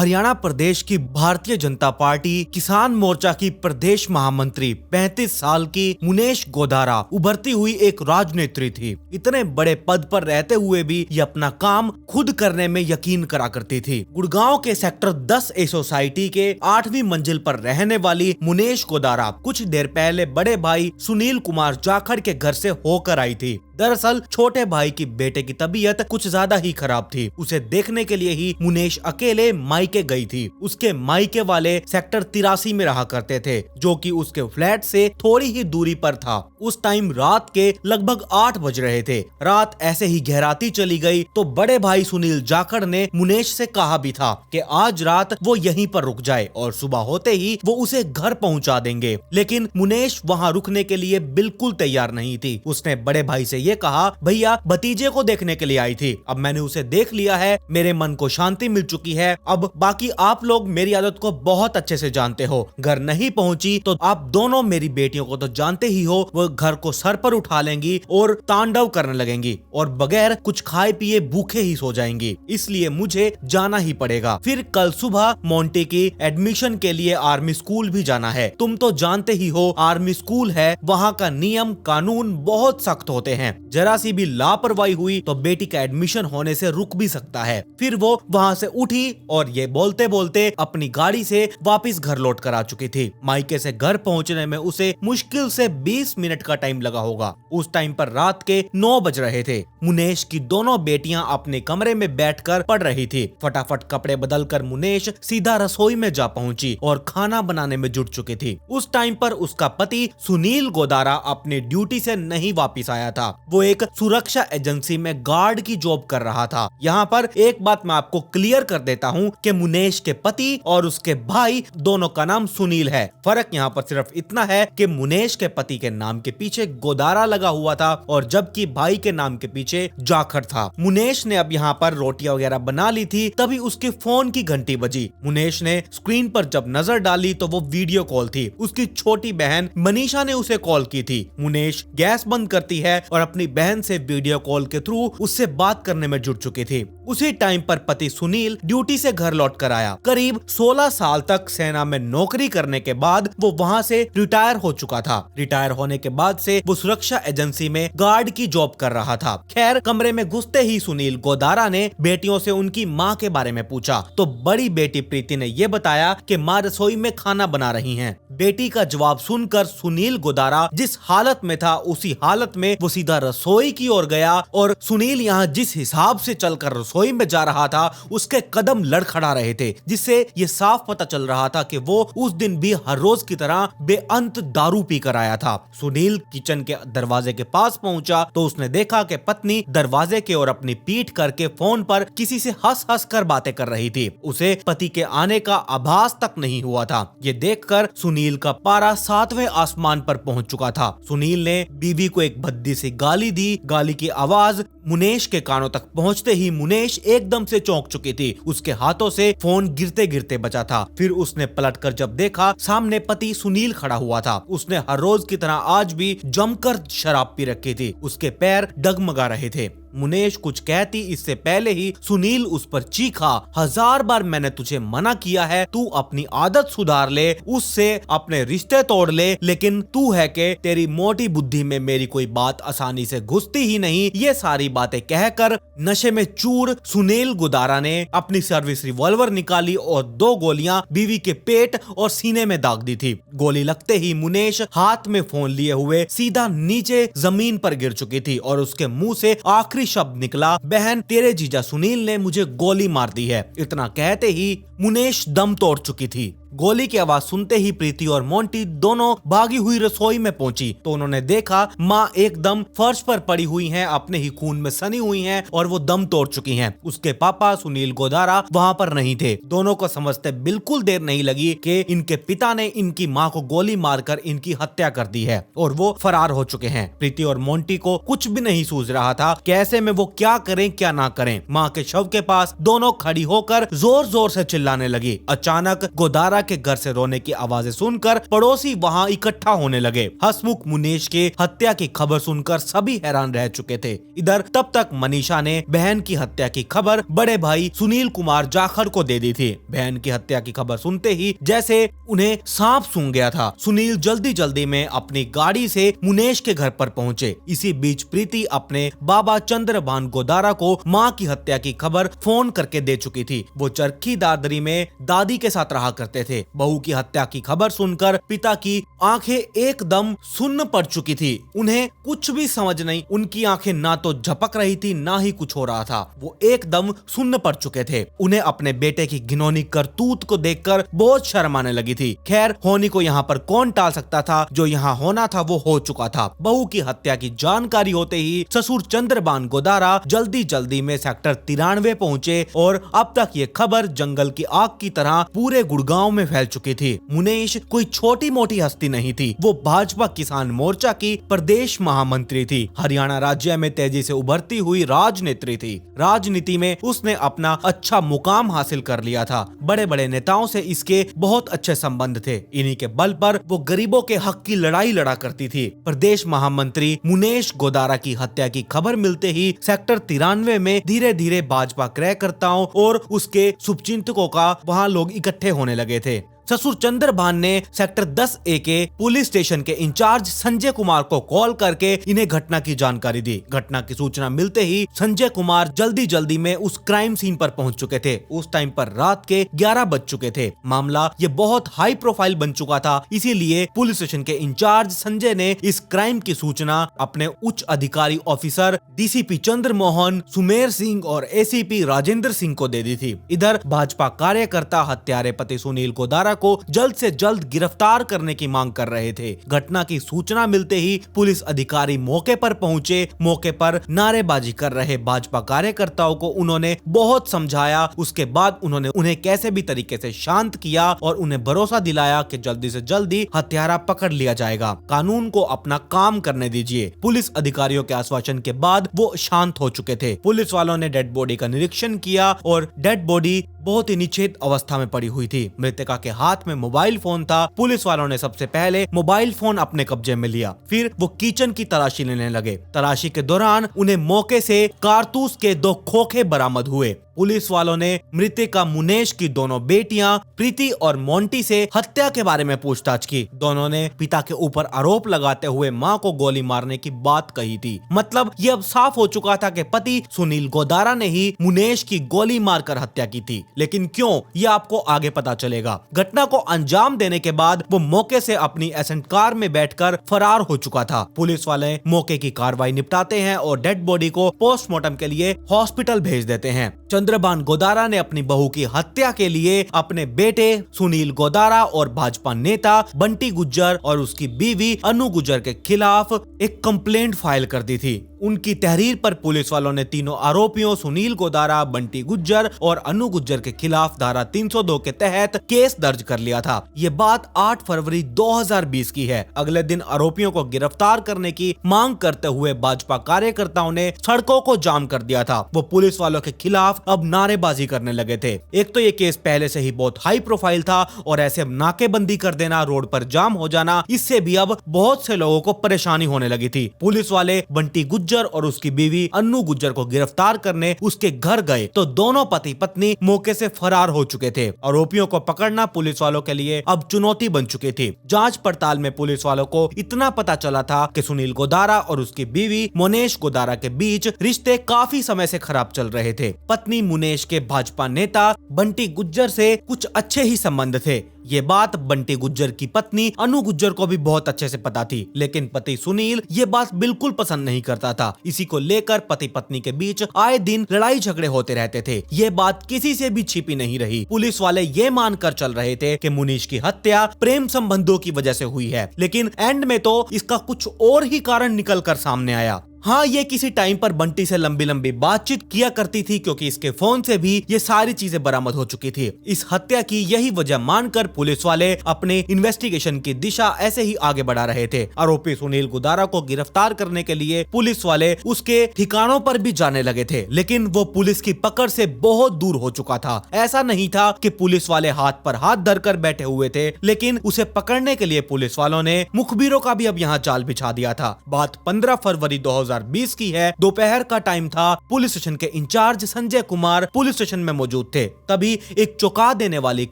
हरियाणा प्रदेश की भारतीय जनता पार्टी किसान मोर्चा की प्रदेश महामंत्री 35 साल की मुनेश गोदारा उभरती हुई एक राजनेत्री थी। इतने बड़े पद पर रहते हुए भी ये अपना काम खुद करने में यकीन करा करती थी। गुड़गांव के सेक्टर 10 ए सोसाइटी के 8वीं मंजिल पर रहने वाली मुनेश गोदारा कुछ देर पहले बड़े भाई सुनील कुमार जाखड़ के घर से होकर आई थी। दरअसल छोटे भाई की बेटे की तबीयत कुछ ज्यादा ही खराब थी। उसे देखने के लिए ही मुनेश अकेले मायके गई थी। उसके मायके वाले सेक्टर 83 में रहा करते थे, जो कि उसके फ्लैट से थोड़ी ही दूरी पर था। उस टाइम रात के लगभग 8 बज रहे थे। रात ऐसे ही गहराती चली गई तो बड़े भाई सुनील जाखड़ ने मुनेश से कहा भी था कि आज रात वो यहीं पर रुक जाए और सुबह होते ही वो उसे घर पहुंचा देंगे। लेकिन मुनेश वहां रुकने के लिए बिल्कुल तैयार नहीं थी। उसने बड़े भाई से ये कहा, भैया भतीजे को देखने के लिए आई थी, अब मैंने उसे देख लिया है, मेरे मन को शांति मिल चुकी है। अब बाकी आप लोग मेरी आदत को बहुत अच्छे से जानते हो। घर नहीं पहुंची तो आप दोनों मेरी बेटियों को तो जानते ही हो, वो घर को सर पर उठा लेंगी और तांडव करने लगेंगी और बगैर कुछ खाए पिए भूखे ही सो जाएंगी। इसलिए मुझे जाना ही पड़ेगा। फिर कल सुबह मोंटी की एडमिशन के लिए आर्मी स्कूल भी जाना है। तुम तो जानते ही हो आर्मी स्कूल है, वहाँ का नियम कानून बहुत सख्त होते हैं। जरा सी भी लापरवाही हुई तो बेटी का एडमिशन होने से रुक भी सकता है। फिर वो वहाँ से उठी और ये बोलते बोलते अपनी गाड़ी से वापस घर लौट कर आ चुकी थी। मायके से घर पहुँचने में उसे मुश्किल से 20 मिनट का टाइम लगा होगा। उस टाइम पर रात के 9 बज रहे थे। मुनेश की दोनों बेटियां अपने कमरे में बैठकर पढ़ रही थी। फटाफट कपड़े बदलकर मुनेश सीधा रसोई में जा पहुंची और खाना बनाने में जुट चुकी थी। उस टाइम पर उसका पति सुनील गोदारा अपनी ड्यूटी से नहीं वापस आया था। वो एक सुरक्षा एजेंसी में गार्ड की जॉब कर रहा था। यहाँ पर एक बात मैं आपको क्लियर कर देता हूँ कि मुनेश के पति और उसके भाई दोनों का नाम सुनील है। फर्क यहाँ पर सिर्फ इतना है कि मुनेश के पति के नाम के पीछे गोदारा लगा हुआ था और जबकि भाई के नाम के पीछे जाखड़ था। मुनेश ने अब यहाँ पर रोटियां वगैरह बना ली थी, तभी उसके फोन की घंटी बजी। मुनेश ने स्क्रीन पर जब नजर डाली तो वो वीडियो कॉल थी। उसकी छोटी बहन मनीषा ने उसे कॉल की थी। मुनेश गैस बंद करती है और अपनी बहन से वीडियो कॉल के थ्रू उससे बात करने में जुट चुकी थी। उसी टाइम पर पति सुनील ड्यूटी से घर लौट कर आया। करीब 16 साल तक सेना में नौकरी करने के बाद वो वहाँ से रिटायर हो चुका था। रिटायर होने के बाद से वो सुरक्षा एजेंसी में गार्ड की जॉब कर रहा था। खैर, कमरे में घुसते ही सुनील गोदारा ने बेटियों से उनकी माँ के बारे में पूछा तो बड़ी बेटी प्रीति ने ये बताया कि माँ रसोई में खाना बना रही हैं। बेटी का जवाब सुनकर सुनील गोदारा जिस हालत में था उसी हालत में वो सीधा रसोई की ओर गया और सुनील यहाँ जिस हिसाब से चलकर रसोई में जा रहा था उसके कदम लड़खड़ा रहे थे, जिससे ये साफ पता चल रहा था कि वो उस दिन भी हर रोज की तरह बेअंत दारू पी कर आया था। सुनील किचन के दरवाजे के पास पहुंचा तो उसने देखा कि पत्नी दरवाजे के ओर अपनी पीठ करके फोन पर किसी से हंस हंस कर बातें कर रही थी। उसे पति के आने का आभास तक नहीं हुआ था। ये देखकर सुनील का पारा 7वें आसमान पर पहुंच चुका था। सुनील ने बीवी को एक भद्दी सी गाली दी। गाली की आवाज मुनेश के कानों तक पहुंचते ही मुनेश एकदम से चौंक चुकी थी। उसके हाथों से फोन गिरते गिरते बचा था। फिर उसने पलटकर जब देखा सामने पति सुनील खड़ा हुआ था। उसने हर रोज की तरह आज भी जमकर शराब पी रखी थी। उसके पैर डगमगा रहे थे। मुनेश कुछ कहती इससे पहले ही सुनील उस पर चीखा, 1000 बार मैंने तुझे मना किया है, तू अपनी आदत सुधार ले, उससे अपने रिश्ते तोड़ ले, लेकिन तू है कि तेरी मोटी बुद्धि में मेरी कोई बात आसानी से घुसती ही नहीं। ये सारी बातें कहकर नशे में चूर सुनील गोदारा ने अपनी सर्विस रिवॉल्वर निकाली और 2 गोलियां बीवी के पेट और सीने में दाग दी थी। गोली लगते ही मुनेश हाथ में फोन लिए हुए सीधा नीचे जमीन पर गिर चुकी थी और उसके मुंह से आखिरी शब्द निकला, बहन तेरे जीजा सुनील ने मुझे गोली मार दी है। इतना कहते ही मुनेश दम तोड़ चुकी थी। गोली की आवाज सुनते ही प्रीति और मोंटी दोनों भागी हुई रसोई में पहुंची तो उन्होंने देखा माँ एकदम फर्श पर पड़ी हुई हैं, अपने ही खून में सनी हुई हैं और वो दम तोड़ चुकी हैं। उसके पापा सुनील गोदारा वहाँ पर नहीं थे। दोनों को समझते बिल्कुल देर नहीं लगी कि इनके पिता ने इनकी माँ को गोली मारकर इनकी हत्या कर दी है और वो फरार हो चुके हैं। प्रीति और मोंटी को कुछ भी नहीं सूझ रहा था कि ऐसे में वो क्या करें क्या ना करें। माँ के शव के पास दोनों खड़ी होकर जोर जोर से चिल्लाने लगी। अचानक गोदारा के घर से रोने की आवाजें सुनकर पड़ोसी वहां इकट्ठा होने लगे। हसमुख मुनेश के हत्या की खबर सुनकर सभी हैरान रह चुके थे। इधर तब तक मनीषा ने बहन की हत्या की खबर बड़े भाई सुनील कुमार जाखड़ को दे दी थी। बहन की हत्या की खबर सुनते ही जैसे उन्हें सांप सूंघ गया था। सुनील जल्दी जल्दी में अपनी गाड़ी से मुनेश के घर पर पहुंचे। इसी बीच प्रीति अपने बाबा चंद्रभान गोदारा को मां की हत्या की खबर फोन करके दे चुकी थी। वो चरखी दादरी में दादी के साथ रहा करते थे। बहू की हत्या की खबर सुनकर पिता की आंखें एकदम सुन्न पड़ चुकी थी। उन्हें कुछ भी समझ नहीं। उनकी आंखें ना तो झपक रही थी ना ही कुछ हो रहा था। वो एकदम सुन्न पड़ चुके थे। उन्हें अपने बेटे की घिनौनी करतूत को देखकर बहुत शर्म आने लगी थी। खैर, होनी को यहाँ पर कौन टाल सकता था। जो यहाँ होना था वो हो चुका था। बहू की हत्या की जानकारी होते ही ससुर चंद्रभान गोदारा जल्दी जल्दी में सेक्टर 93 पहुंचे और अब तक ये खबर जंगल की आग की तरह पूरे गुड़गांव में फैल चुकी थी। मुनेश कोई छोटी मोटी हस्ती नहीं थी। वो भाजपा किसान मोर्चा की प्रदेश महामंत्री थी। हरियाणा राज्य में तेजी से उभरती हुई राजनेत्री थी। राजनीति में उसने अपना अच्छा मुकाम हासिल कर लिया था। बड़े बड़े नेताओं से इसके बहुत अच्छे संबंध थे। इन्हीं के बल पर वो गरीबों के हक की लड़ाई लड़ा करती थी। प्रदेश महामंत्री मुनेश गोदारा की हत्या की खबर मिलते ही सेक्टर 93 में धीरे धीरे भाजपा कार्यकर्ताओं और उसके शुभचिंतकों का वहां लोग इकट्ठे होने लगे थे। ससुर चंद्रभान ने सेक्टर 10A के पुलिस स्टेशन के इंचार्ज संजय कुमार को कॉल करके इन्हें घटना की जानकारी दी। घटना की सूचना मिलते ही संजय कुमार जल्दी जल्दी में उस क्राइम सीन पर पहुंच चुके थे। उस टाइम पर रात के 11 बज चुके थे। मामला ये बहुत हाई प्रोफाइल बन चुका था। इसीलिए पुलिस स्टेशन के इंचार्ज संजय ने इस क्राइम की सूचना अपने उच्च अधिकारी ऑफिसर DCP चंद्रमोहन, सुमेर सिंह और ACP राजेंद्र सिंह को दे दी थी। इधर भाजपा कार्यकर्ता हत्यारे पति सुनील गोदारा को जल्द से जल्द गिरफ्तार करने की मांग कर रहे थे। घटना की सूचना मिलते ही पुलिस अधिकारी मौके पर पहुंचे। मौके पर नारेबाजी कर रहे भाजपा कार्यकर्ताओं को उन्होंने बहुत समझाया। उसके बाद उन्होंने उन्हें कैसे भी तरीके से शांत किया और उन्हें भरोसा दिलाया कि जल्दी से जल्दी हत्यारा पकड़ लिया जाएगा। कानून को अपना काम करने दीजिए। पुलिस अधिकारियों के आश्वासन के बाद वो शांत हो चुके थे। पुलिस वालों ने डेड बॉडी का निरीक्षण किया और डेड बॉडी बहुत ही निषेध अवस्था में पड़ी हुई थी। मृतका के हाथ में मोबाइल फोन था। पुलिस वालों ने सबसे पहले मोबाइल फोन अपने कब्जे में लिया। फिर वो किचन की तलाशी लेने लगे। तलाशी के दौरान उन्हें मौके से कारतूस के 2 खोखे बरामद हुए। पुलिस वालों ने मृतका मुनेश की दोनों बेटियां प्रीति और मोंटी से हत्या के बारे में पूछताछ की। दोनों ने पिता के ऊपर आरोप लगाते हुए मां को गोली मारने की बात कही थी। मतलब ये अब साफ हो चुका था कि पति सुनील गोदारा ने ही मुनेश की गोली मारकर हत्या की थी। लेकिन क्यों, ये आपको आगे पता चलेगा। घटना को अंजाम देने के बाद वो मौके से अपनी एसेंट कार में बैठकर फरार हो चुका था। पुलिस वाले मौके की कार्रवाई निपटाते हैं और डेड बॉडी को पोस्टमार्टम के लिए हॉस्पिटल भेज देते हैं। चंद्रभान गोदारा ने अपनी बहू की हत्या के लिए अपने बेटे सुनील गोदारा और भाजपा नेता बंटी गुज्जर और उसकी बीवी अनु गुज्जर के खिलाफ एक कंप्लेंट फाइल कर दी थी। उनकी तहरीर पर पुलिस वालों ने तीनों आरोपियों सुनील गोदारा, बंटी गुज्जर और अनु गुज्जर के खिलाफ धारा 302 के तहत केस दर्ज कर लिया था। ये बात 8 फरवरी 2020 की है। अगले दिन आरोपियों को गिरफ्तार करने की मांग करते हुए भाजपा कार्यकर्ताओं ने सड़कों को जाम कर दिया था। वो पुलिस वालों के खिलाफ अब नारेबाजी करने लगे थे। एक तो ये केस पहले से ही बहुत हाई प्रोफाइल था और ऐसे नाकेबंदी कर देना, रोड पर जाम हो जाना, इससे भी अब बहुत से लोगों को परेशानी होने लगी थी। पुलिस वाले बंटी गुज्जर और उसकी बीवी अन्नू गुज्जर को गिरफ्तार करने उसके घर गए तो दोनों पति पत्नी मौके से फरार हो चुके थे। आरोपियों को पकड़ना पुलिस वालों के लिए अब चुनौती बन चुकी थी। जांच पड़ताल में पुलिस वालों को इतना पता चला था कि सुनील गोदारा और उसकी बीवी मुनेश गोदारा के बीच रिश्ते काफी समय से खराब चल रहे थे। पत्नी मुनेश के भाजपा नेता बंटी गुज्जर से कुछ अच्छे ही संबंध थे। ये बात बंटी गुज्जर की पत्नी अनु गुज्जर को भी बहुत अच्छे से पता थी, लेकिन पति सुनील ये बात बिल्कुल पसंद नहीं करता था। इसी को लेकर पति पत्नी के बीच आए दिन लड़ाई झगड़े होते रहते थे। ये बात किसी से भी छिपी नहीं रही। पुलिस वाले ये मानकर चल रहे थे कि मुनीश की हत्या प्रेम संबंधों की वजह से हुई है, लेकिन एंड में तो इसका कुछ और ही कारण निकल कर सामने आया। हाँ, ये किसी टाइम पर बंटी से लंबी लंबी बातचीत किया करती थी, क्योंकि इसके फोन से भी ये सारी चीजें बरामद हो चुकी थी। इस हत्या की यही वजह मानकर पुलिस वाले अपने इन्वेस्टिगेशन की दिशा ऐसे ही आगे बढ़ा रहे थे। आरोपी सुनील गुदारा को गिरफ्तार करने के लिए पुलिस वाले उसके ठिकानों पर भी जाने लगे थे, लेकिन वो पुलिस की पकड़ से बहुत दूर हो चुका था। ऐसा नहीं था कि पुलिस वाले हाथ पर हाथ धरकर बैठे हुए थे, लेकिन उसे पकड़ने के लिए पुलिस वालों ने मुखबिरों का भी अब यहाँ जाल बिछा दिया था। बात 15 फरवरी 2020 की है। दोपहर का टाइम था। पुलिस स्टेशन के incharge Sanjay Kumar police station में मौजूद थे। तभी एक चौंका देने वाली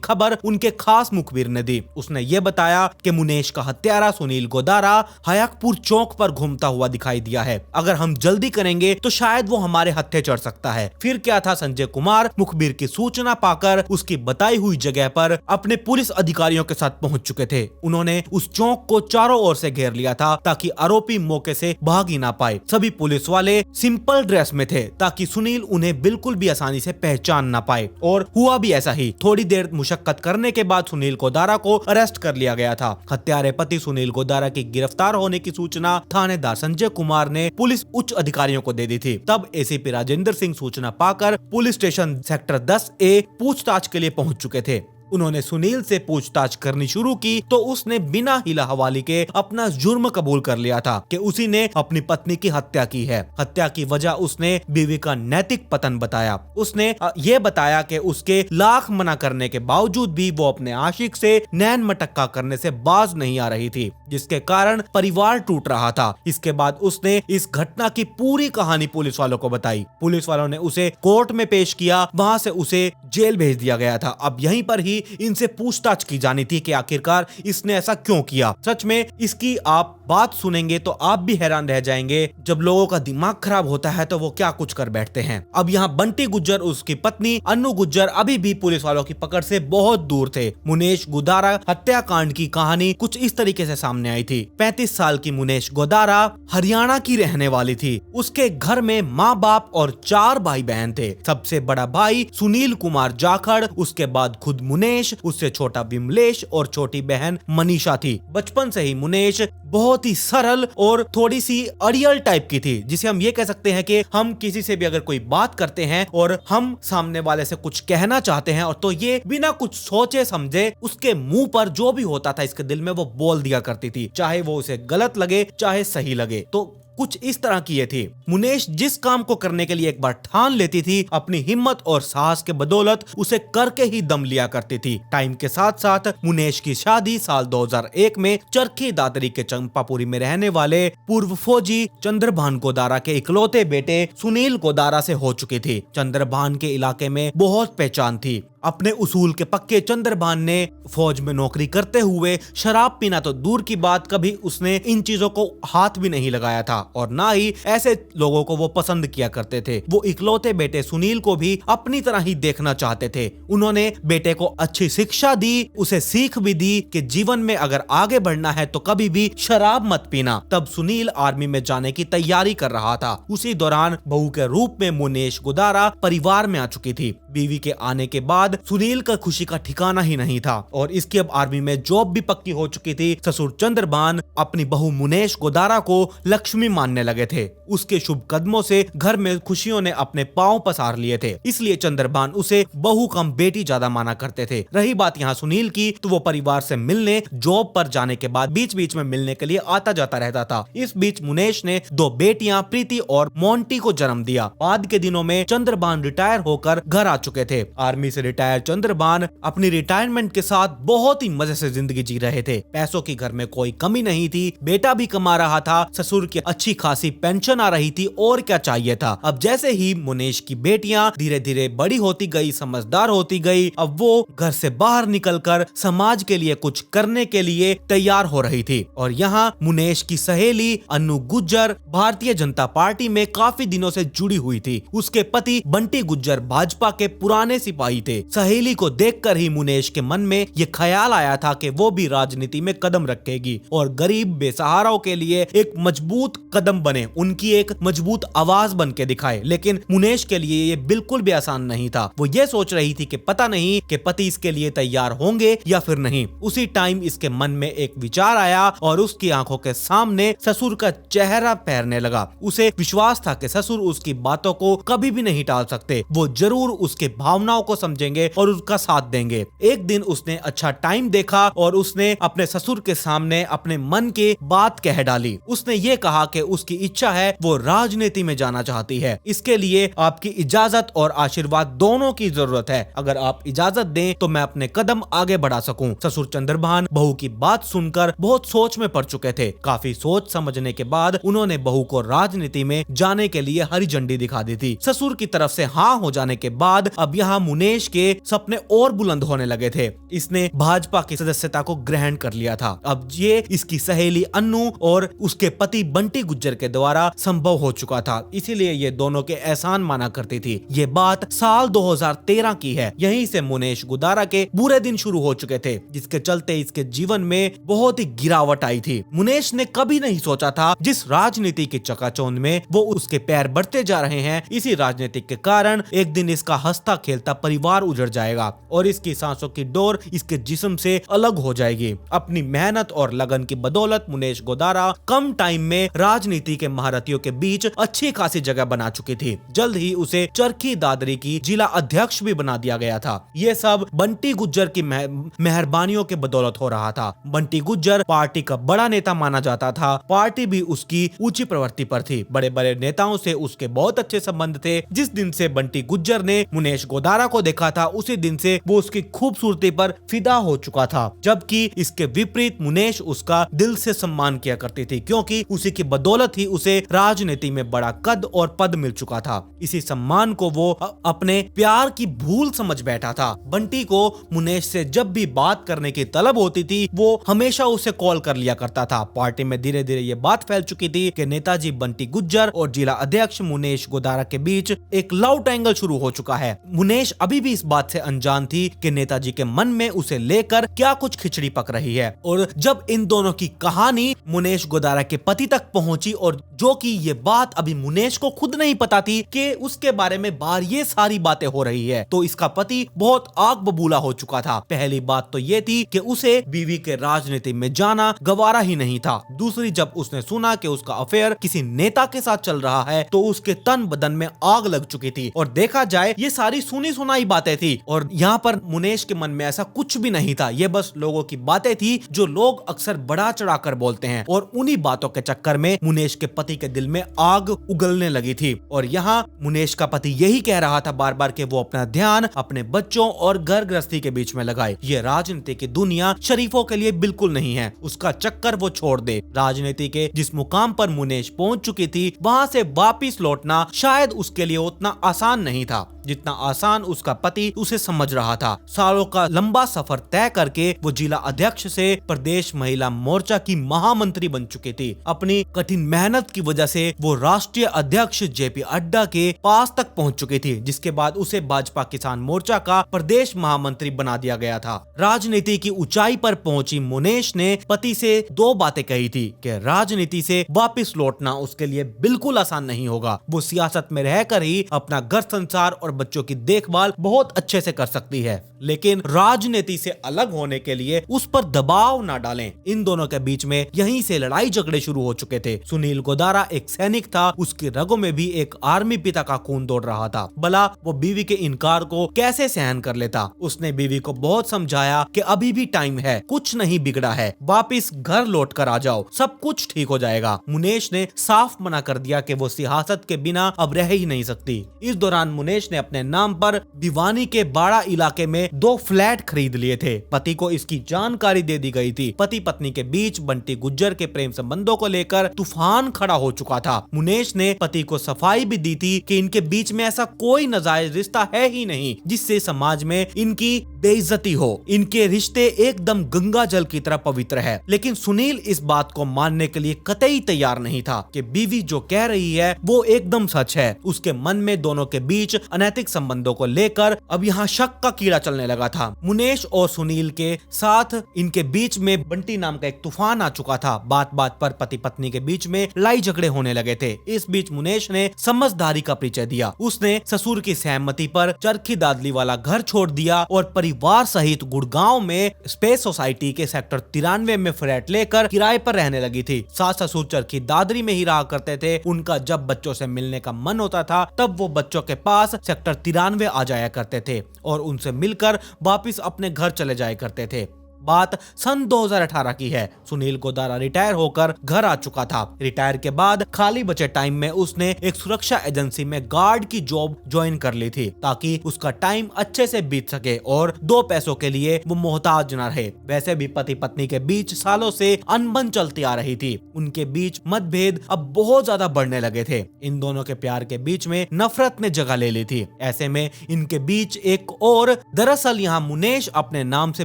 खबर उनके खास मुखबिर ने दी। उसने ये बताया कि मुनेश का हत्यारा सुनील गोदारा हयाकपुर चौक पर घूमता हुआ दिखाई दिया है। अगर हम जल्दी करेंगे तो शायद वो हमारे हत्थे चढ़ सकता है। फिर क्या था, संजय कुमार मुखबिर की सूचना पाकर उसकी बताई हुई जगह पर अपने पुलिस अधिकारियों के साथ पहुंच चुके थे। उन्होंने उस चौक को चारों ओर से घेर लिया था ताकि आरोपी मौके से भाग ही ना पाए। सभी पुलिस वाले सिंपल ड्रेस में थे ताकि सुनील उन्हें बिल्कुल भी आसानी से पहचान ना पाए, और हुआ भी ऐसा ही। थोड़ी देर मुशक्कत करने के बाद सुनील गोदारा को अरेस्ट कर लिया गया था। हत्यारे पति सुनील गोदारा की गिरफ्तार होने की सूचना थानेदार संजय कुमार ने पुलिस उच्च अधिकारियों को दे दी थी। तब एसीपी राजेंद्र सिंह सूचना पाकर पुलिस स्टेशन सेक्टर 10A पूछताछ के लिए पहुंच चुके थे। उन्होंने सुनील से पूछताछ करनी शुरू की तो उसने बिना हिला हवाली के अपना जुर्म कबूल कर लिया था कि उसी ने अपनी पत्नी की हत्या की है। हत्या की वजह उसने बीवी का नैतिक पतन बताया। उसने ये बताया कि उसके लाख मना करने के बावजूद भी वो अपने आशिक से नैन मटक्का करने से बाज नहीं आ रही थी, जिसके कारण परिवार टूट रहा था। इसके बाद उसने इस घटना की पूरी कहानी पुलिस वालों को बताई। पुलिस वालों ने उसे कोर्ट में पेश किया, वहां से उसे जेल भेज दिया गया था। अब यहीं पर ही इनसे पूछताछ की जानी थी कि आखिरकार इसने ऐसा क्यों किया। सच में इसकी आप बात सुनेंगे तो आप भी हैरान रह जाएंगे। जब लोगों का दिमाग खराब होता है तो वो क्या कुछ कर बैठते हैं। अब यहाँ बंटी गुज्जर, उसकी पत्नी अन्नू गुज्जर अभी भी पुलिस वालों की पकड़ से बहुत दूर थे। मुनेश गोदारा हत्याकांड की कहानी कुछ इस तरीके से सामने आई थी। 35 साल की मुनेश गोदारा हरियाणा की रहने वाली थी। उसके घर में माँ बाप और 4 भाई बहन थे। सबसे बड़ा भाई सुनील कुमार जाखड़, उसके बाद खुद मुनेश, उससे छोटा विमलेश और छोटी बहन मनीषा थी। बचपन से ही मुनेश बहुत ही सरल और थोड़ी सी अड़ियल टाइप की थी, जिसे हम ये कह सकते हैं कि हम किसी से भी अगर कोई बात करते हैं और हम सामने वाले से कुछ कहना चाहते हैं और तो ये बिना कुछ सोचे समझे उसके मुंह पर जो भी होता था इसके दिल में वो बोल दिया करती थी, चाहे वो उसे गलत लगे चाहे सही लगे। तो कुछ इस तरह की ये थी। मुनेश जिस काम को करने के लिए एक बार ठान लेती थी, अपनी हिम्मत और साहस के बदौलत उसे करके ही दम लिया करती थी। टाइम के साथ साथ मुनेश की शादी साल 2001 में चरखी दादरी के चंपापुरी में रहने वाले पूर्व फौजी चंद्रभान गोदारा के इकलौते बेटे सुनील गोदारा से हो चुकी थी। चंद्रभान के इलाके में बहुत पहचान थी। अपने उसूल के पक्के चंद्रभान ने फौज में नौकरी करते हुए शराब पीना तो दूर की बात, कभी उसने इन चीजों को हाथ भी नहीं लगाया था और ना ही ऐसे लोगों को वो पसंद किया करते थे। वो इकलौते बेटे सुनील को भी अपनी तरह ही देखना चाहते थे। उन्होंने बेटे को अच्छी शिक्षा दी, उसे सीख भी दी कि जीवन में अगर आगे बढ़ना है तो कभी भी शराब मत पीना। तब सुनील आर्मी में जाने की तैयारी कर रहा था। उसी दौरान बहू के रूप में मुनेश गोदारा परिवार में आ चुकी थी। बीवी के आने के बाद सुनील का खुशी का ठिकाना ही नहीं था और इसकी अब आर्मी में जॉब भी पक्की हो चुकी थी। ससुर चंद्रभान अपनी बहू मुनेश गोदारा को लक्ष्मी मानने लगे थे। उसके शुभ कदमों से घर में खुशियों ने अपने पांव पसार लिए थे, इसलिए चंद्रभान उसे बहू कम बेटी ज्यादा माना करते थे। रही बात यहाँ सुनील की, तो वो परिवार से मिलने जॉब पर जाने के बाद बीच बीच में मिलने के लिए आता जाता रहता था। इस बीच मुनेश ने 2 बेटियां प्रीति और मोंटी को जन्म दिया। बाद के दिनों में चंद्रभान रिटायर होकर घर आ चुके थे। आर्मी से रिटायर चंद्रभान अपनी रिटायरमेंट के साथ बहुत ही मजे से जिंदगी जी रहे थे। पैसों की घर में कोई कमी नहीं थी, बेटा भी कमा रहा था, ससुर की अच्छी खासी पेंशन आ रही थी, और क्या चाहिए था। अब जैसे ही मुनेश की बेटियां धीरे धीरे बड़ी होती गई, समझदार होती गई, अब वो घर से बाहर निकलकर समाज के लिए कुछ करने के लिए तैयार हो रही थी। और यहाँ मुनेश की सहेली अन्नू गुज्जर भारतीय जनता पार्टी में काफी दिनों से जुड़ी हुई थी। उसके पति बंटी गुज्जर भाजपा के पुराने सिपाही थे। सहेली को देखकर ही मुनेश के मन में ये ख्याल आया था कि वो भी राजनीति में कदम रखेगी और गरीब बेसहाराओं के लिए एक मजबूत कदम बने, उनकी एक मजबूत आवाज बन के दिखाए। लेकिन मुनेश के लिए ये बिल्कुल भी आसान नहीं था। वो ये सोच रही थी कि पता नहीं कि पति इसके लिए तैयार होंगे या फिर नहीं। उसी टाइम इसके मन में एक विचार आया और उसकी आंखों के सामने ससुर का चेहरा फहरने लगा। उसे विश्वास था कि ससुर उसकी बातों को कभी भी नहीं टाल सकते, वो जरूर उसके भावनाओं को समझेंगे और उसका साथ देंगे। एक दिन उसने अच्छा टाइम देखा और उसने अपने ससुर के सामने अपने मन की बात कह डाली। उसने ये कहा कि उसकी इच्छा है, वो राजनीति में जाना चाहती है। इसके लिए आपकी इजाजत और आशीर्वाद दोनों की जरूरत है। अगर आप इजाजत दें तो मैं अपने कदम आगे बढ़ा सकूं। ससुर चंद्रभान बहू की बात सुनकर बहुत सोच में पड़ चुके थे। काफी सोच समझने के बाद उन्होंने बहू को राजनीति में जाने के लिए हरी झंडी दिखा दी थी। ससुर की तरफ से हाँ हो जाने के बाद अब यहाँ मुनेश के सपने और बुलंद होने लगे थे। इसने भाजपा की सदस्यता को ग्रहण कर लिया था। अब ये इसकी सहेली अन्नू और उसके पति बंटी गुज्जर के द्वारा संभव हो चुका था, इसीलिए ये दोनों के एहसान माना करती थी। ये बात साल 2013 की है। यहीं से मुनेश गोदारा के बुरे दिन शुरू हो चुके थे, जिसके चलते इसके जीवन में बहुत ही गिरावट आई थी। मुनेश ने कभी नहीं सोचा था जिस राजनीति की चकाचौंध में वो उसके पैर बढ़ते जा रहे हैं, इसी राजनीति के कारण एक दिन इसका हंसता खेलता परिवार उजड़ जाएगा और इसकी सांसों की डोर इसके जिस्म से अलग हो जाएगी। अपनी मेहनत और लगन की बदौलत मुनेश गोदारा कम टाइम में राजनीति के महारथियों के बीच अच्छी खासी जगह बना चुकी थी। जल्द ही उसे चरखी दादरी की जिला अध्यक्ष भी बना दिया गया था। ये सब बंटी गुज्जर की मेहरबानियों के बदौलत हो रहा था। बंटी गुज्जर पार्टी का बड़ा नेता माना जाता था। पार्टी भी उसकी ऊंची प्रवृत्ति पर थी। बड़े बड़े नेताओं से उसके बहुत अच्छे संबंध थे। जिस दिन से बंटी गुज्जर ने मुनेश गोदारा को देखा था, उसी दिन से वो उसकी खूबसूरती पर फिदा हो चुका था। जबकि इसके विपरीत मुनेश उसका दिल से सम्मान किया करती थी, क्योंकि उसी की बदौलत ही उसे राजनीति में बड़ा कद और पद मिल चुका था। इसी सम्मान को वो अपने प्यार की भूल समझ बैठा था। बंटी को मुनेश से जब भी बात करने की तलब होती थी, वो हमेशा उसे कॉल कर लिया करता था। पार्टी में धीरे धीरे ये बात फैल चुकी थी कि नेताजी बंटी गुज्जर और जिला अध्यक्ष मुनेश गोदारा के बीच एक लव ट्रायंगल शुरू हो चुका है। मुनेश अभी भी इस बात से अनजान थी कि नेताजी के मन में उसे लेकर क्या कुछ खिचड़ी पक रही है। और जब इन दोनों की कहानी मुनेश गोदारा के पति तक पहुंची, और जो कि ये बात अभी मुनेश को खुद नहीं पता थी कि उसके बारे में बाहर ये सारी बातें हो रही है, तो इसका पति बहुत आग बबूला हो चुका था। पहली बात तो ये थी कि उसे बीवी के राजनीति में जाना गवारा ही नहीं था। दूसरी, जब उसने सुना कि उसका अफेयर किसी नेता के साथ चल रहा है, तो उसके तन बदन में आग लग चुकी थी। और देखा जाए ये सारी सुनी सुनाई बातें थी, और यहाँ पर मुनेश के मन में ऐसा कुछ भी नहीं था। ये बस लोगों की बातें थी जो लोग अक्सर बढ़ा चढ़ाकर बोलते हैं, और उन्हीं बातों के चक्कर में मुनेश के पति के दिल में आग उगलने लगी थी। और यहाँ मुनेश का पति यही कह रहा था बार बार कि वो अपना ध्यान अपने बच्चों और घर गृहस्थी के बीच में लगाए। ये राजनीति की दुनिया शरीफों के लिए बिल्कुल नहीं है, उसका चक्कर वो छोड़ दे। राजनीति के जिस मुकाम पर मुनेश पहुंच चुकी थी, वहां से वापिस लौटना शायद उसके लिए उतना आसान नहीं था जितना आसान उसका पति उसे समझ रहा था। सालों का लंबा सफर तय करके वो जिला अध्यक्ष से प्रदेश महिला मोर्चा की महामंत्री बन चुकी थी। अपनी कठिन मेहनत की वजह से वो राष्ट्रीय अध्यक्ष जेपी अड्डा के पास तक पहुंच चुकी थी, जिसके बाद उसे भाजपा किसान मोर्चा का प्रदेश महामंत्री बना दिया गया था। राजनीति की ऊंचाई पर पहुंची मुनेश ने पति से दो बातें कही थी कि राजनीति से वापस लौटना उसके लिए बिल्कुल आसान नहीं होगा। वो सियासत में रहकर ही अपना घर संसार और बच्चों की देखभाल बहुत अच्छे से कर सकती है, लेकिन राजनीति से अलग होने के लिए उस पर दबाव ना डालें। इन दोनों के बीच में यहीं से लड़ाई झगड़े शुरू हो चुके थे। सुनील गोदारा एक सैनिक था, उसकी रगों में भी एक आर्मी पिता का खून दौड़ रहा था। भला वो बीवी के इनकार को कैसे सहन कर लेता। उसने बीवी को बहुत समझाया कि अभी भी टाइम है, कुछ नहीं बिगड़ा है, वापिस घर लौट कर आ जाओ, सब कुछ ठीक हो जाएगा। मुनेश ने साफ मना कर दिया कि वो सियासत के बिना अब रह ही नहीं सकती। इस दौरान मुनेश ने अपने नाम पर भिवानी के बाड़ा इलाके में 2 फ्लैट खरीद लिए थे। पति को इसकी जानकारी दे दी गई थी। पति पत्नी के बीच बंटी गुज्जर के प्रेम संबंधों को लेकर तूफान खड़ा हो चुका था। मुनेश ने पति को सफाई भी दी थी कि इनके बीच में ऐसा कोई नाजायज रिश्ता है ही नहीं जिससे समाज में इनकी बेइज्जती हो। इनके रिश्ते एकदम गंगा जल की तरह पवित्र है। लेकिन सुनील इस बात को मानने के लिए कतई तैयार नहीं था कि बीवी जो कह रही है वो एकदम सच है। उसके मन में दोनों के बीच अनैतिक अनैतिक संबंधों को लेकर अब यहाँ शक का कीड़ा चलने लगा था। मुनेश और सुनील के साथ इनके बीच में बंटी नाम का एक तूफान आ चुका था। बात बात पर पति पत्नी के बीच में लड़ाई झगड़े होने लगे थे। इस बीच मुनेश ने समझदारी का परिचय दिया। उसने ससुर की सहमति पर चरखी दादली वाला घर छोड़ दिया और परिवार सहित गुड़गांव में स्पेस सोसाइटी के सेक्टर 93 में फ्लैट लेकर किराए पर रहने लगी थी। सास ससुर चरखी दादरी में ही रहा करते थे। उनका जब बच्चों से मिलने का मन होता था तब वो बच्चों के पास सेक्टर 93 आ जाया करते थे और उनसे मिलकर वापिस अपने घर चले जाया करते थे। बात सन 2018 की है। सुनील गोदारा रिटायर होकर घर आ चुका था। रिटायर के बाद खाली बचे टाइम में उसने एक सुरक्षा एजेंसी में गार्ड की जॉब ज्वाइन कर ली थी ताकि उसका टाइम अच्छे से बीत सके और दो पैसों के लिए वो मोहताज न रहे। वैसे भी पति पत्नी के बीच सालों से अनबन चलती आ रही थी। उनके बीच मतभेद अब बहुत ज्यादा बढ़ने लगे थे। इन दोनों के प्यार के बीच में नफरत ने जगह ले ली थी। ऐसे में इनके बीच एक और दरअसल यहाँ मुनेश अपने नाम से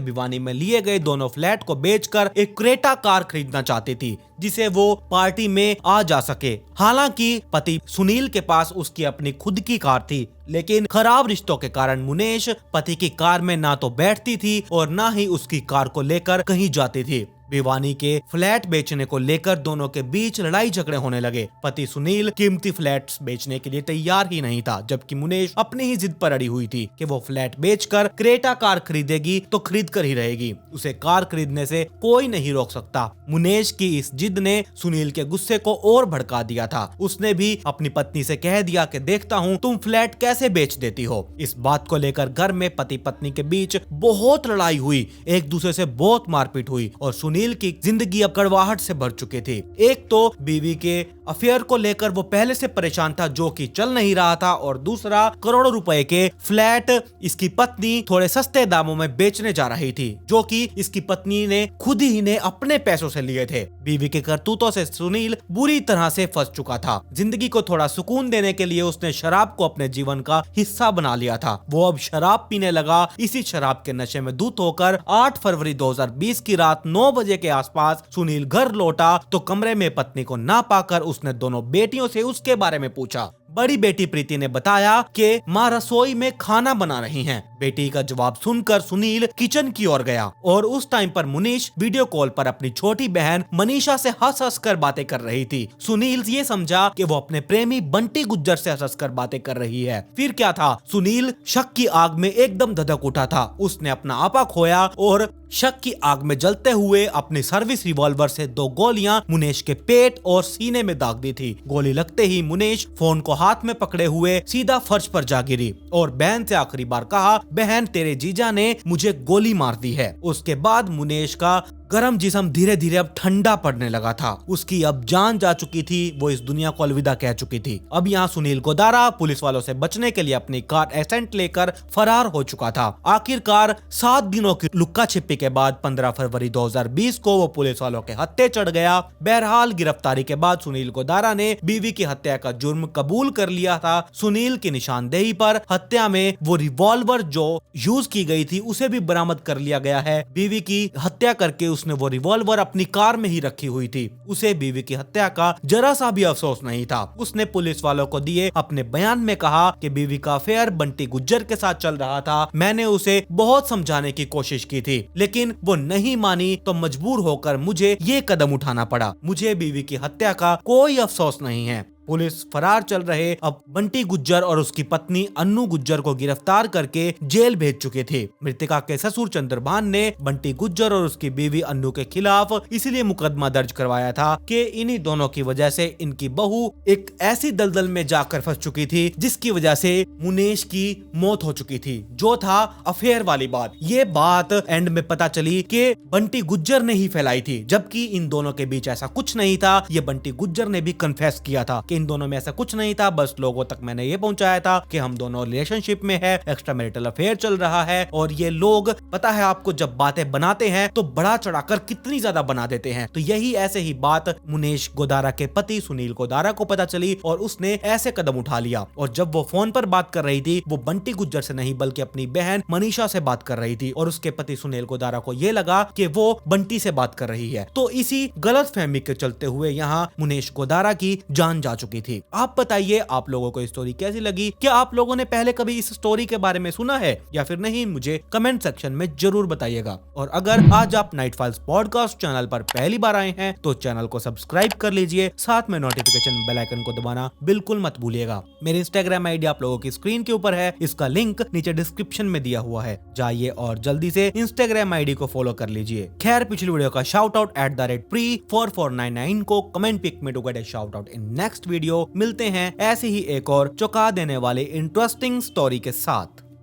भिवानी में लिए गए दोनों फ्लैट को बेचकर एक क्रेटा कार खरीदना चाहती थी जिसे वो पार्टी में आ जा सके। हालांकि पति सुनील के पास उसकी अपनी खुद की कार थी, लेकिन खराब रिश्तों के कारण मुनेश पति की कार में ना तो बैठती थी और ना ही उसकी कार को लेकर कहीं जाती थी। भिवानी के फ्लैट बेचने को लेकर दोनों के बीच लड़ाई झगड़े होने लगे। पति सुनील कीमती फ्लैट्स बेचने के लिए तैयार ही नहीं था, जबकि मुनेश अपनी ही जिद पर अड़ी हुई थी कि वो फ्लैट बेचकर क्रेटा कार खरीदेगी तो खरीद कर ही रहेगी। उसे कार खरीदने से कोई नहीं रोक सकता। मुनेश की इस जिद ने सुनील के गुस्से को और भड़का दिया था। उसने भी अपनी पत्नी से कह दिया कि देखता हूँ तुम फ्लैट कैसे बेच देती हो। इस बात को लेकर घर में पति पत्नी के बीच बहुत लड़ाई हुई, एक दूसरे से बहुत मारपीट हुई और सुनील की जिंदगी अब कड़वाहट से भर चुकी थी। एक तो बीवी के अफेयर को लेकर वो पहले से परेशान था जो कि चल नहीं रहा था, और दूसरा करोड़ों रुपए के फ्लैट इसकी पत्नी थोड़े सस्ते दामों में बेचने जा रही थी जो कि इसकी पत्नी ने खुद ही ने अपने पैसों से लिए थे। बीवी के करतूतों से सुनील बुरी तरह से फंस चुका था। जिंदगी को थोड़ा सुकून देने के लिए उसने शराब को अपने जीवन का हिस्सा बना लिया था। वो अब शराब पीने लगा। इसी शराब के नशे में धुत होकर 8 फरवरी 2020 की रात 9 बजे के आसपास सुनील घर लौटा तो कमरे में पत्नी को ना पाकर उसने दोनों बेटियों से उसके बारे में पूछा। बड़ी बेटी प्रीति ने बताया कि माँ रसोई में खाना बना रही हैं। बेटी का जवाब सुनकर सुनील किचन की ओर गया और उस टाइम पर मुनीश वीडियो कॉल पर अपनी छोटी बहन मनीषा से हंस हंस कर बातें कर रही थी। सुनील ये समझा कि वो अपने प्रेमी बंटी गुज्जर से हंस हंस कर बातें कर रही है। फिर क्या था, सुनील शक की आग में एकदम धधक उठा था। उसने अपना आपा खोया और शक की आग में जलते हुए अपनी सर्विस रिवॉल्वर से 2 गोलियां मुनेश के पेट और सीने में दाग दी थी। गोली लगते ही मुनेश फोन को हाथ में पकड़े हुए सीधा फर्श पर जा गिरी और बहन से आखिरी बार कहा, बहन तेरे जीजा ने मुझे गोली मार दी है। उसके बाद मुनेश का गर्म जिस्म धीरे धीरे अब ठंडा पड़ने लगा था। उसकी अब जान जा चुकी थी। वो इस दुनिया को अलविदा कह चुकी थी। अब यहाँ सुनील गोदारा पुलिस वालों से बचने के लिए अपनी कार एसेंट लेकर फरार हो चुका था। आखिरकार 7 दिनों की लुक्का छिपी के बाद 15 फरवरी 2020 को वो पुलिस वालों के हत्थे चढ़ गया। बहरहाल गिरफ्तारी के बाद सुनील गोदारा ने बीवी की हत्या का जुर्म कबूल कर लिया था। सुनील की निशानदेही पर हत्या में वो रिवॉल्वर जो यूज की गई थी उसे भी बरामद कर लिया गया है। बीवी की हत्या करके उसने वो रिवॉल्वर अपनी कार में ही रखी हुई थी। उसे बीवी की हत्या का जरा सा भी अफसोस नहीं था। उसने पुलिस वालों को दिए अपने बयान में कहा कि बीवी का अफेयर बंटी गुज्जर के साथ चल रहा था। मैंने उसे बहुत समझाने की कोशिश की थी लेकिन वो नहीं मानी तो मजबूर होकर मुझे ये कदम उठाना पड़ा। मुझे बीवी की हत्या का कोई अफसोस नहीं है। पुलिस फरार चल रहे अब बंटी गुज्जर और उसकी पत्नी अन्नू गुज्जर को गिरफ्तार करके जेल भेज चुके थे। मृतका के ससुर चंद्रभान ने बंटी गुज्जर और उसकी बीवी अन्नू के खिलाफ इसलिए मुकदमा दर्ज करवाया था कि इन्हीं दोनों की वजह से इनकी बहू एक ऐसी दलदल में जाकर फंस चुकी थी जिसकी वजह से मुनेश की मौत हो चुकी थी, जो था अफेयर वाली बात। ये बात एंड में पता चली कि बंटी गुज्जर ने ही फैलाई थी, जबकि इन दोनों के बीच ऐसा कुछ नहीं था। ये बंटी गुज्जर ने भी कन्फेस किया था कि इन दोनों में ऐसा कुछ नहीं था। बस लोगों तक मैंने ये पहुंचाया था कि हम दोनों रिलेशनशिप में है, एक्स्ट्रा मैरिटल अफेयर चल रहा है। और ये लोग पता है आपको जब बातें बनाते हैं तो बड़ा चढ़ाकर कितनी ज्यादा बना देते हैं। तो यही ऐसे ही बात मुनेश गोदारा के पति सुनील गोदारा को पता चली और उसने ऐसे कदम उठा लिया। और जब वो फोन पर बात कर रही थी वो बंटी गुज्जर से नहीं बल्कि अपनी बहन मनीषा से बात कर रही थी और उसके पति सुनील गोदारा को ये लगा कि वो बंटी से बात कर रही है। तो इसी गलत फहमी के चलते हुए यहाँ मुनेश गोदारा की जान जा चुकी चुकी थी। आप बताइए आप लोगों को स्टोरी कैसी लगी? क्या आप लोगों ने पहले कभी इस स्टोरी के बारे में सुना है या फिर नहीं? मुझे कमेंट सेक्शन में जरूर बताइएगा। और अगर आज आप नाइट फाइल्स पॉडकास्ट चैनल पर पहली बार आए हैं तो चैनल को सब्सक्राइब कर लीजिए, साथ में नोटिफिकेशन बेल आइकन को दबाना बिल्कुल मत भूलिएगा। मेरी इंस्टाग्राम आईडी आप लोगों की स्क्रीन के ऊपर है, इसका लिंक नीचे डिस्क्रिप्शन में दिया हुआ है, जाइए और जल्दी से इंस्टाग्राम आईडी को फॉलो कर लीजिए। खैर, पिछली वीडियो का शाउट आउट @pre4499 को comment pick me to get a shout out in next video. मिलते हैं ऐसे ही एक और चौंका देने वाले इंटरेस्टिंग स्टोरी के साथ।